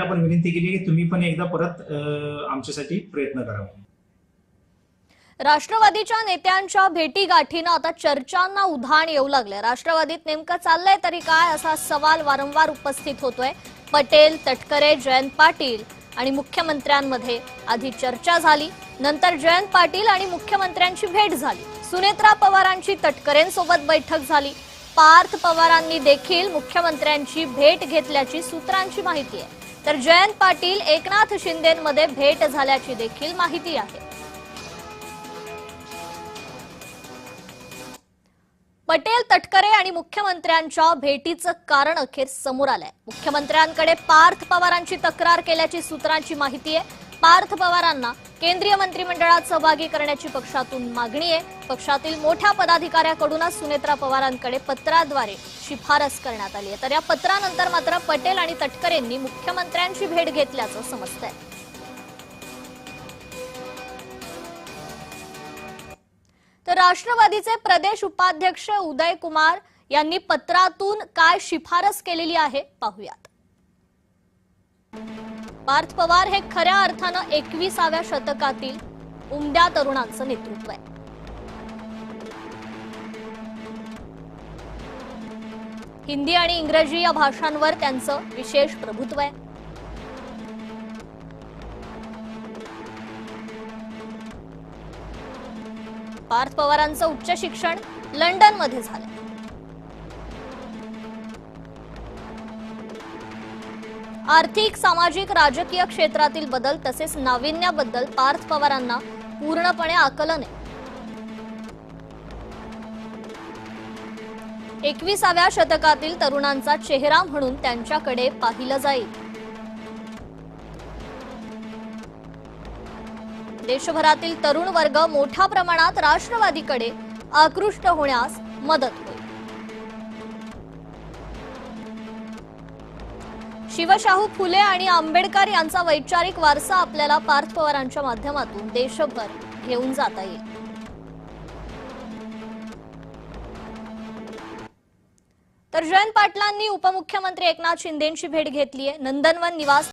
पवारांना पण विनंती केली की तुम्ही पण एकदा परत आमच्यासाठी प्रयत्न करावा। राष्ट्रवादीच्या नेत्यांच्या भेटीगाठीनं आता चर्चांना उधाण येऊ लागले। राष्ट्रवादीत नेमकं चाललंय तरी काय असा सवाल वारंवार उपस्थित होतोय। पटेल, तटकरे, जयंत पाटील आणि मुख्यमंत्र्यांमध्ये आधी चर्चा झाली, नंतर जयंत पाटील आणि मुख्यमंत्र्यांची भेट झाली। सुनेत्रा पवारांची तटकरेंसोबत बैठक झाली। पार्थ पवारांनी देखील मुख्यमंत्र्यांची भेट घेतल्याची सूत्रांची माहिती आहे, तर जयंत पाटील एकनाथ शिंदेंमध्ये भेट झाल्याची देखील माहिती आहे। पटेल, तटकरे आणि मुख्यमंत्र्यांच्या भेटीचं कारण अखेर समोर आलंय। मुख्यमंत्र्यांकडे पार्थ पवारांची तक्रार केल्याची सूत्रांची माहिती आहे। पार्थ पवारांना केंद्रीय मंत्रिमंडळात सहभागी करण्याची पक्षातून मागणी आहे। पक्षातील मोठ्या पदाधिकाऱ्याकडूनच सुनेत्रा पवारांकडे पत्राद्वारे शिफारस करण्यात आली आहे, तर या पत्रानंतर मात्र पटेल आणि तटकरेंनी मुख्यमंत्र्यांची भेट घेतल्याचं समजतंय। तर राष्ट्रवादीचे प्रदेश उपाध्यक्ष उदय कुमार यांनी पत्रातून काय शिफारस केलेली आहे पाहूयात। पार्थ पवार हे खऱ्या अर्थानं 21व्या शतकातील उमद्या तरुणांचं नेतृत्व आहे। हिंदी आणि इंग्रजी या भाषांवर त्यांचं विशेष प्रभुत्व आहे। पार्थ पवारांचं उच्च शिक्षण लंडनमध्ये झालं। आर्थिक, सामाजिक, राजकीय क्षेत्रातील बदल तसेच नाविन्याबद्दल पार्थ पवारांना पूर्णपणे आकलन आहे। 21व्या शतकातील तरुणांचा चेहरा म्हणून त्यांच्याकडे पाहिलं जाईल। देशभरातील तरुण वर्ग मोठ्या प्रमाणात राष्ट्रवादीकडे आकृष्ट होण्यास मदत होईल। शिवशाहू फुले आणि आंबेडकर यांचा वैचारिक वारसा आपल्याला पार्थ पवारांच्या माध्यमातून देशभर घेऊन जाता येईल। तर जयंत पाटलांनी उपमुख्यमंत्री एकनाथ शिंदेंची भेट घेतली आहे। नंदनवन निवास